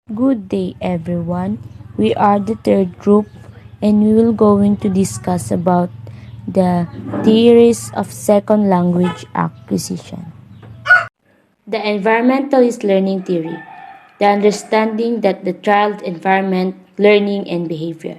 Good day everyone. We are the third group and we will going to discuss about the theories of second language acquisition. The environmentalist learning theory, the understanding that the child environment, learning and behavior.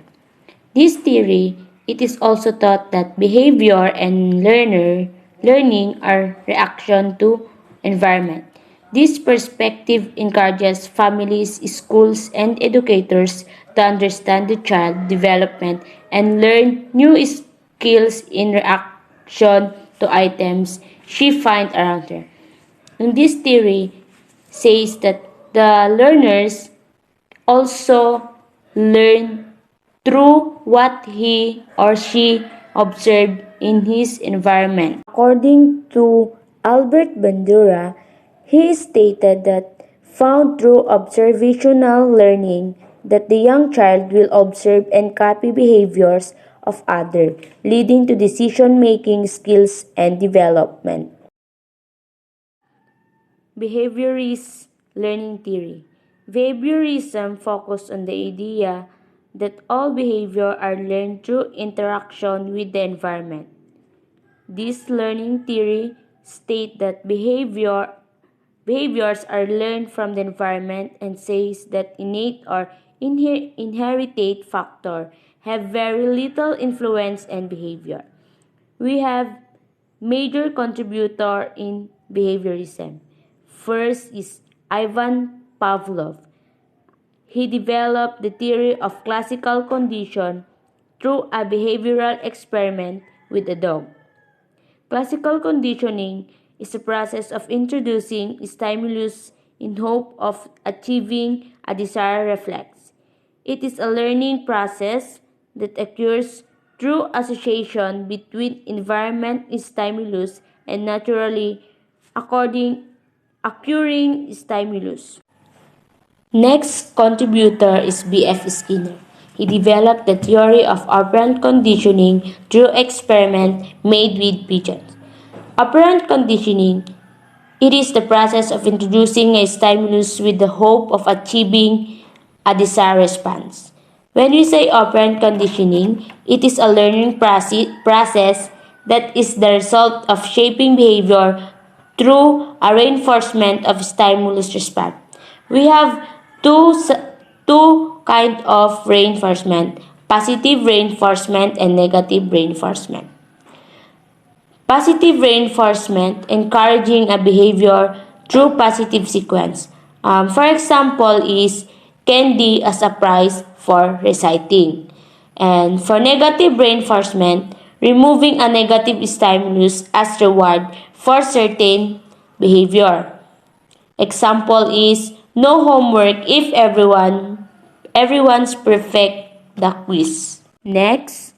This theory, it is also taught that behavior and learning are reaction to environment. This perspective encourages families, schools, and educators to understand the child development and learn new skills in reaction to items she finds around her. And this theory says that the learners also learn through what he or she observed in his environment. According to Albert Bandura, he stated that found through observational learning that the young child will observe and copy behaviors of others, leading to decision-making skills and development. Behaviorist learning theory. Behaviorism focuses on the idea that all behavior are learned through interaction with the environment. This learning theory states that behaviors are learned from the environment and says that innate or inherited factor have very little influence in behavior. We have major contributor in behaviorism. First is Ivan Pavlov. He developed the theory of classical condition through a behavioral experiment with a dog. Classical conditioning is a process of introducing stimulus in hope of achieving a desired reflex. It is a learning process that occurs through association between environment stimulus and naturally occurring stimulus. Next contributor is B.F. Skinner. He developed the theory of operant conditioning through experiment made with pigeons. Operant conditioning, it is the process of introducing a stimulus with the hope of achieving a desired response. When we say operant conditioning, it is a learning process that is the result of shaping behavior through a reinforcement of stimulus response. We have two kind of reinforcement: positive reinforcement and negative reinforcement. Positive reinforcement, encouraging a behavior through positive sequence. For example, is candy as a prize for reciting. And for negative reinforcement, removing a negative stimulus as reward for certain behavior. Example is no homework if everyone's perfect the quiz. Next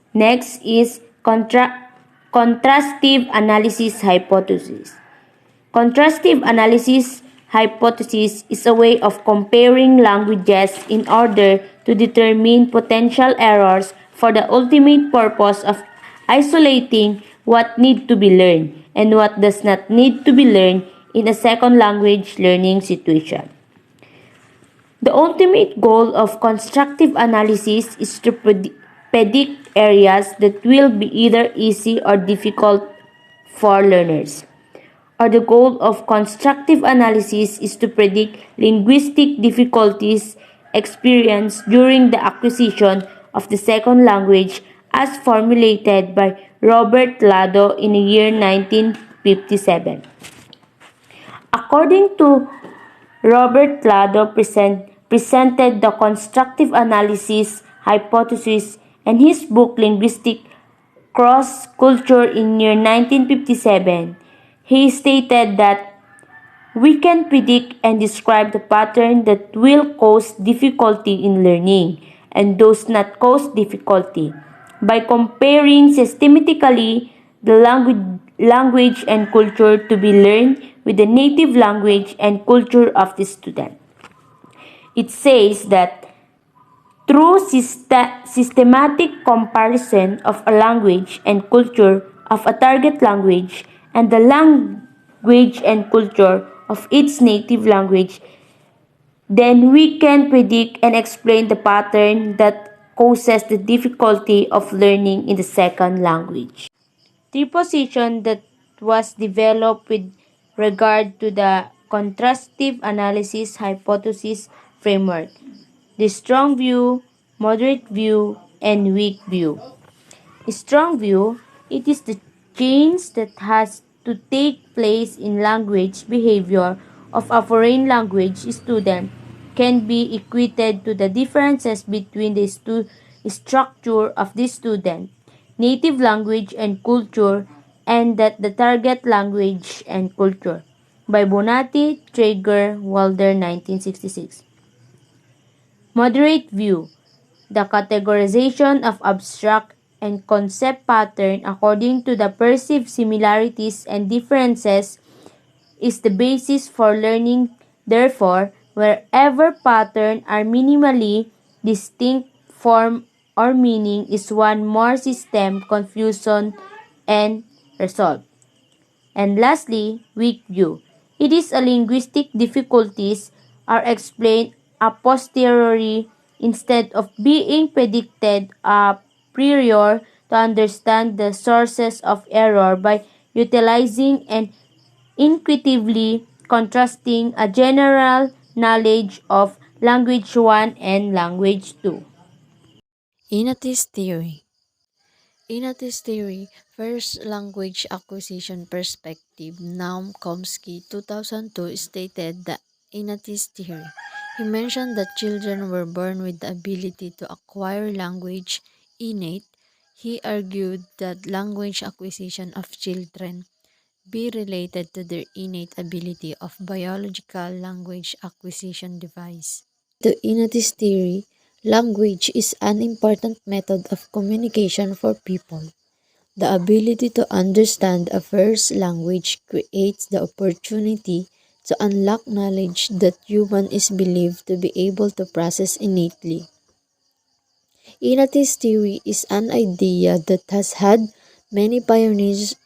is contrastive analysis hypothesis. Contrastive analysis hypothesis is a way of comparing languages in order to determine potential errors for the ultimate purpose of isolating what needs to be learned and what does not need to be learned in a second language learning situation. The ultimate goal of constructive analysis is to predict areas that will be either easy or difficult for learners. Or the goal of constructive analysis is to predict linguistic difficulties experienced during the acquisition of the second language as formulated by Robert Lado in the year 1957. According to Robert Lado presented the constructive analysis hypothesis in his book Linguistic Cross-Culture in year 1957. He stated that we can predict and describe the pattern that will cause difficulty in learning and those not cause difficulty by comparing systematically the language and culture to be learned with the native language and culture of the student. It says that through systematic comparison of a language and culture of a target language and the language and culture of its native language, then we can predict and explain the pattern that causes the difficulty of learning in the second language. The position that was developed with regard to the contrastive analysis hypothesis framework, the strong view, moderate view, and weak view. Strong view, it is the change that has to take place in language behavior of a foreign language student can be equated to the differences between the structure of the student, native language and culture, and that the target language and culture. By Bonatti, Traeger, Walder, 1966. Moderate view, the categorization of abstract and concept pattern according to the perceived similarities and differences is the basis for learning. Therefore, wherever patterns are minimally distinct, form or meaning is one more system confusion and resolve. And lastly, weak view. It is a linguistic difficulties are explained a posteriori instead of being predicted a prior to understand the sources of error by utilizing and intuitively contrasting a general knowledge of language 1 and language 2. Inatis theory. Inatis theory, first language acquisition perspective. Naum Chomsky, 2002, stated the Inatis theory. He mentioned that children were born with the ability to acquire language innate. He argued that language acquisition of children be related to their innate ability of biological language acquisition device. To Inatis theory, language is an important method of communication for people. The ability to understand a first language creates the opportunity to unlock knowledge that human is believed to be able to process innately. Inatis theory is an idea that has had many pioneers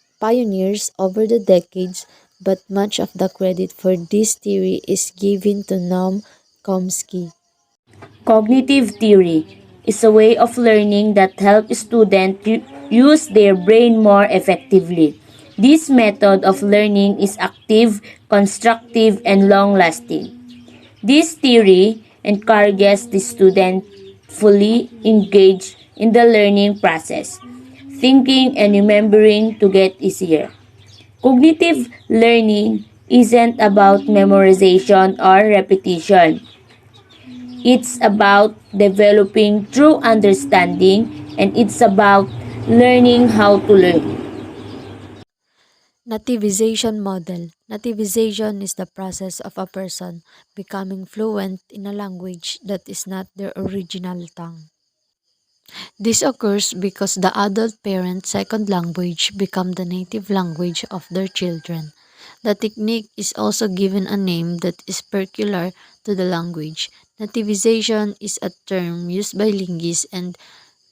over the decades, but much of the credit for this theory is given to Noam Chomsky. Cognitive theory is a way of learning that helps students use their brain more effectively. This method of learning is active, constructive, and long-lasting. This theory encourages the student fully engaged in the learning process. Thinking and remembering to get easier. Cognitive learning isn't about memorization or repetition. It's about developing true understanding and it's about learning how to learn. Nativization model. Nativization is the process of a person becoming fluent in a language that is not their original tongue. This occurs because the adult parent's second language become the native language of their children. The technique is also given a name that is peculiar to the language. Nativization is a term used by linguists and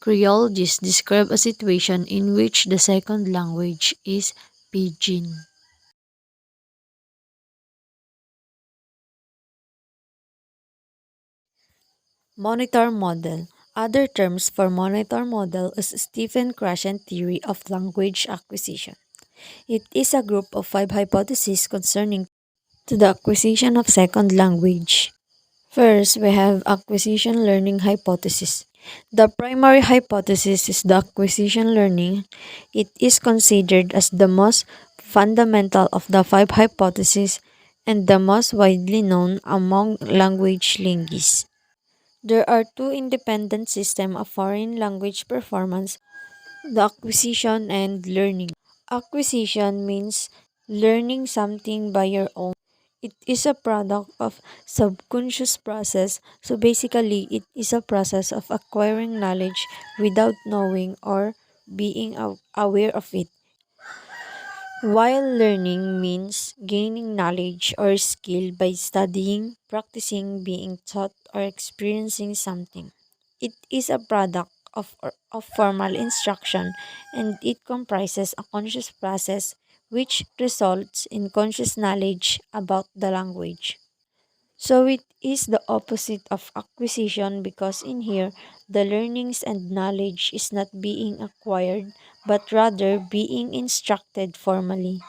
Creologists to describe a situation in which the second language is pidgin. Monitor model. Other terms for monitor model is Stephen Krashen theory of language acquisition. It is a group of 5 hypotheses concerning to the acquisition of second language. First, we have acquisition learning hypothesis. The primary hypothesis is the acquisition learning. It is considered as the most fundamental of the 5 hypotheses and the most widely known among language linguists. There are two independent systems of foreign language performance, the acquisition and learning. Acquisition means learning something by your own. It is a product of subconscious process. So basically, it is a process of acquiring knowledge without knowing or being aware of it. While learning means gaining knowledge or skill by studying, practicing, being taught, or experiencing something. It is a product of formal instruction and it comprises a conscious process which results in conscious knowledge about the language. So it is the opposite of acquisition because in here, the learnings and knowledge is not being acquired but rather being instructed formally.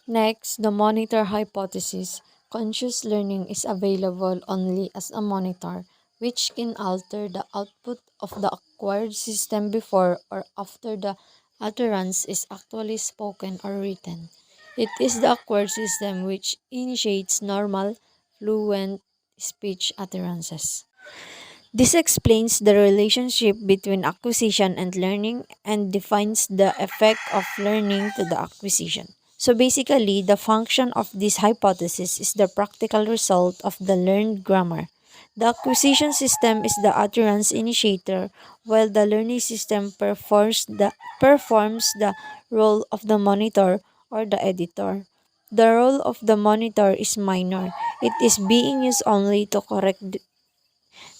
Next, the monitor hypothesis. Conscious learning is available only as a monitor, which can alter the output of the acquired system before or after the utterance is actually spoken or written. It is the acquired system which initiates normal, fluent speech utterances. This explains the relationship between acquisition and learning and defines the effect of learning to the acquisition. So basically, the function of this hypothesis is the practical result of the learned grammar. The acquisition system is the utterance initiator, while the learning system performs the role of the monitor or the editor. The role of the monitor is minor. It is being used only to correct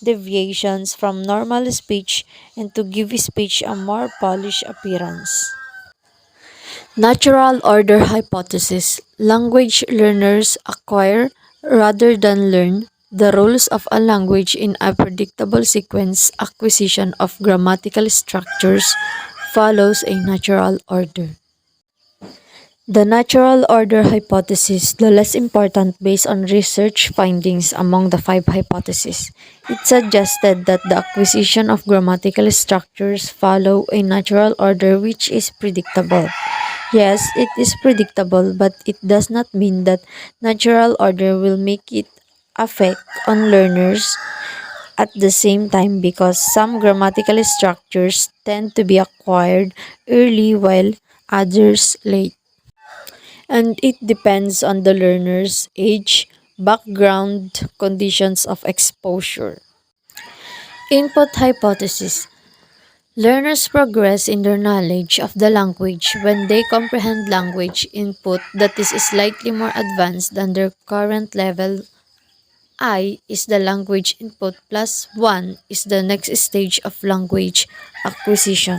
deviations from normal speech and to give speech a more polished appearance. Natural order hypothesis. Language learners acquire rather than learn the rules of a language in a predictable sequence. Acquisition of grammatical structures follows a natural order. The natural order hypothesis, the less important based on research findings among the five hypotheses. It suggested that the acquisition of grammatical structures follow a natural order which is predictable. Yes, it is predictable, but it does not mean that natural order will make it affect on learners at the same time because some grammatical structures tend to be acquired early while others late, and it depends on the learner's age, background, conditions of exposure. Input hypothesis. Learners progress in their knowledge of the language when they comprehend language input that is slightly more advanced than their current level. I is the language input plus 1 is the next stage of language acquisition.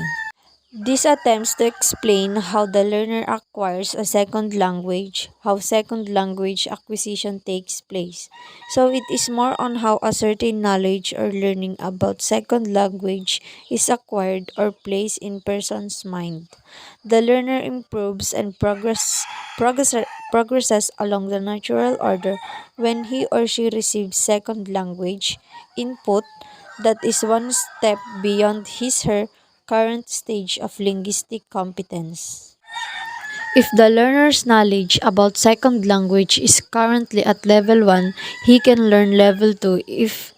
This attempts to explain how the learner acquires a second language, how second language acquisition takes place. So it is more on how a certain knowledge or learning about second language is acquired or placed in person's mind. The learner improves and progresses along the natural order when he or she receives second language input that is one step beyond his/her current stage of linguistic competence. If the learner's knowledge about second language is currently at level 1, he can learn level 2 if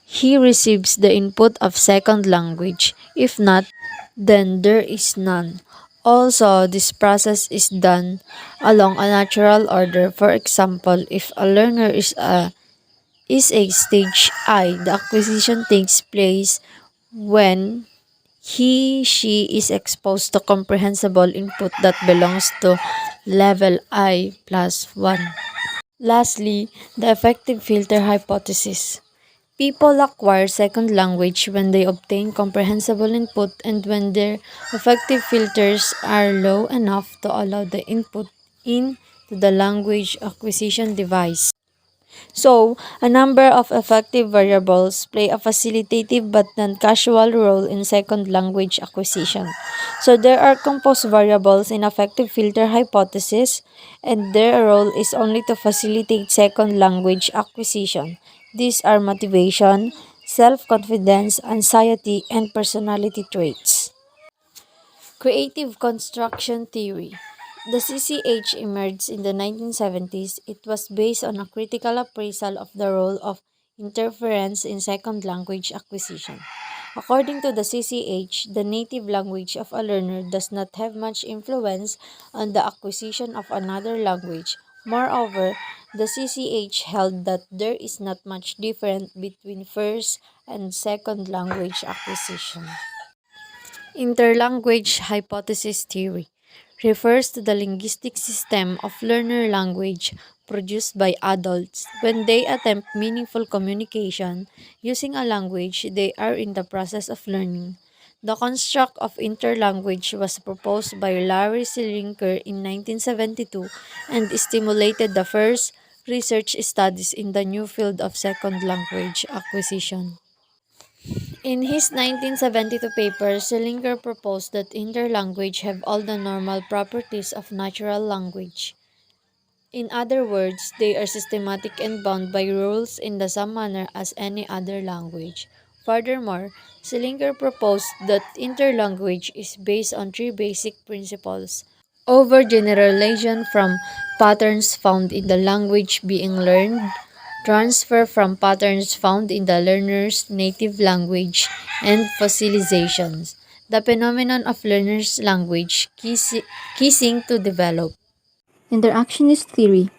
he receives the input of second language. If not, then there is none. Also, this process is done along a natural order. For example, if a learner is a stage I, the acquisition takes place when he/she is exposed to comprehensible input that belongs to level I plus 1. Lastly, the effective filter hypothesis. People acquire second language when they obtain comprehensible input and when their effective filters are low enough to allow the input into the language acquisition device. So, a number of effective variables play a facilitative but non-casual role in second language acquisition. So, there are composed variables in effective filter hypothesis, and their role is only to facilitate second language acquisition. These are motivation, self-confidence, anxiety, and personality traits. Creative construction theory. The CCH emerged in the 1970s. It was based on a critical appraisal of the role of interference in second language acquisition. According to the CCH, the native language of a learner does not have much influence on the acquisition of another language. Moreover, the CCH held that there is not much difference between first and second language acquisition. Interlanguage hypothesis theory refers to the linguistic system of learner language produced by adults when they attempt meaningful communication using a language they are in the process of learning. The construct of interlanguage was proposed by Larry Selinker in 1972 and stimulated the first research studies in the new field of second language acquisition. In his 1972 paper, Selinger proposed that interlanguage have all the normal properties of natural language. In other words, they are systematic and bound by rules in the same manner as any other language. Furthermore, Selinger proposed that interlanguage is based on three basic principles: overgeneralization from patterns found in the language being learned, transfer from patterns found in the learner's native language, and fossilizations, the phenomenon of learner's language ceasing to develop. Interactionist theory.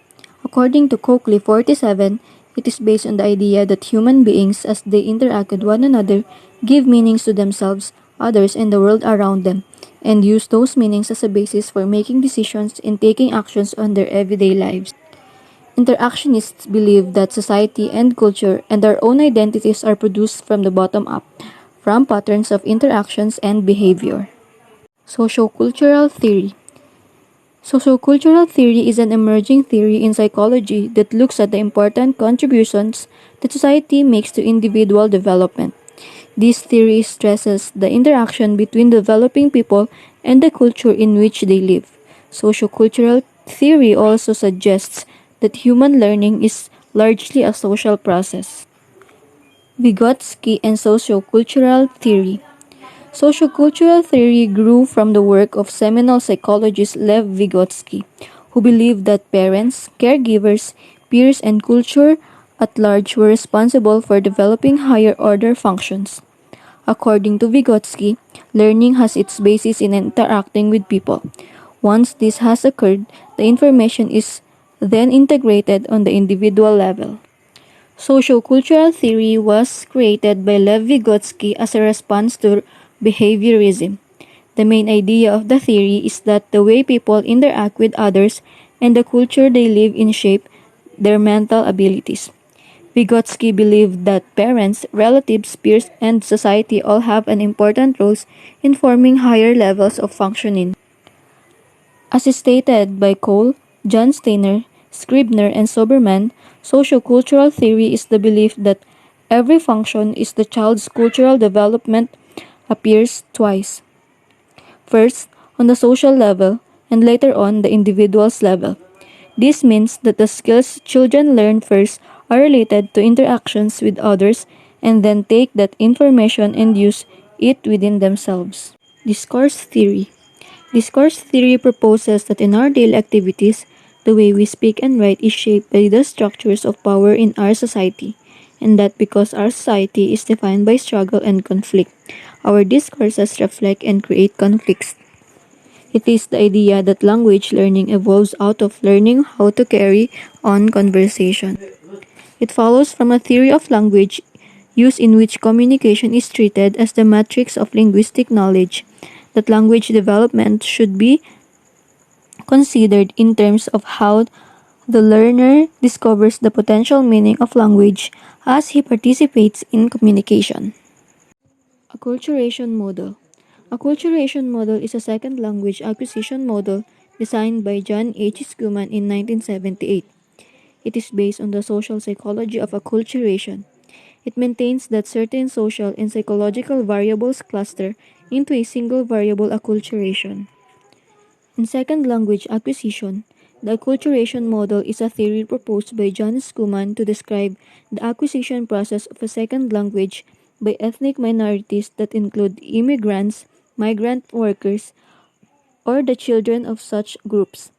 According to Coakley 47, it is based on the idea that human beings, as they interact with one another, give meanings to themselves, others, and the world around them, and use those meanings as a basis for making decisions and taking actions on their everyday lives. Interactionists believe that society and culture and our own identities are produced from the bottom up, from patterns of interactions and behavior. Sociocultural theory. Sociocultural theory is an emerging theory in psychology that looks at the important contributions that society makes to individual development. This theory stresses the interaction between developing people and the culture in which they live. Sociocultural theory also suggests that human learning is largely a social process. Vygotsky and sociocultural theory. Sociocultural theory grew from the work of seminal psychologist Lev Vygotsky, who believed that parents, caregivers, peers, and culture at large were responsible for developing higher order functions. According to Vygotsky, learning has its basis in interacting with people. Once this has occurred, the information is then integrated on the individual level. Sociocultural theory was created by Lev Vygotsky as a response to behaviorism. The main idea of the theory is that the way people interact with others and the culture they live in shape their mental abilities. Vygotsky believed that parents, relatives, peers, and society all have an important roles in forming higher levels of functioning. As stated by Cole, John Steiner, Scribner, and Soberman, sociocultural theory is the belief that every function is the child's cultural development appears twice. First, on the social level, and later on the individual's level. This means that the skills children learn first are related to interactions with others and then take that information and use it within themselves. Discourse theory. Discourse theory proposes that in our daily activities, the way we speak and write is shaped by the structures of power in our society, and that because our society is defined by struggle and conflict, our discourses reflect and create conflicts. It is the idea that language learning evolves out of learning how to carry on conversation. It follows from a theory of language use in which communication is treated as the matrix of linguistic knowledge, that language development should be considered in terms of how the learner discovers the potential meaning of language as he participates in communication. Acculturation model. Acculturation model is a second language acquisition model designed by John H. Schumann in 1978. It is based on the social psychology of acculturation. It maintains that certain social and psychological variables cluster into a single variable acculturation. In second language acquisition, the acculturation model is a theory proposed by John Schumann to describe the acquisition process of a second language by ethnic minorities that include immigrants, migrant workers, or the children of such groups.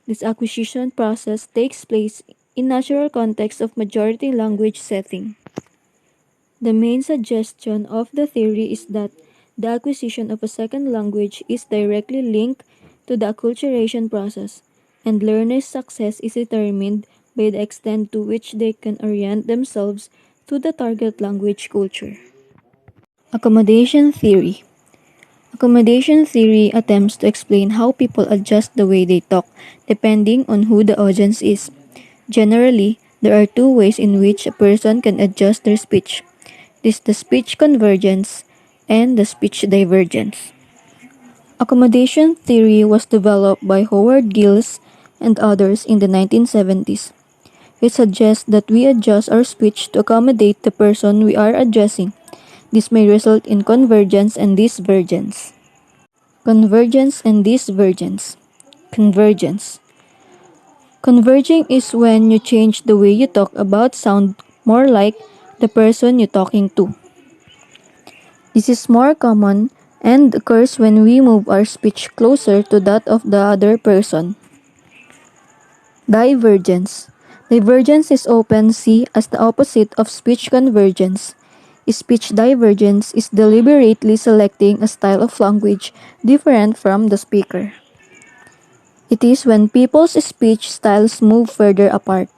This acquisition process takes place in natural context of majority language setting. The main suggestion of the theory is that the acquisition of a second language is directly linked to the acculturation process, and learners' success is determined by the extent to which they can orient themselves to the target language culture. Accommodation theory. Accommodation theory attempts to explain how people adjust the way they talk depending on who the audience is. Generally, there are two ways in which a person can adjust their speech. This is the speech convergence and the speech divergence. Accommodation theory was developed by Howard Gillis and others in the 1970s. It suggests that we adjust our speech to accommodate the person we are addressing. This may result in convergence and divergence. Convergence and divergence. Convergence. Converging is when you change the way you talk about sound more like the person you're talking to. This is more common and occurs when we move our speech closer to that of the other person. Divergence. Divergence is often seen as the opposite of speech convergence. Speech divergence is deliberately selecting a style of language different from the speaker. It is when people's speech styles move further apart.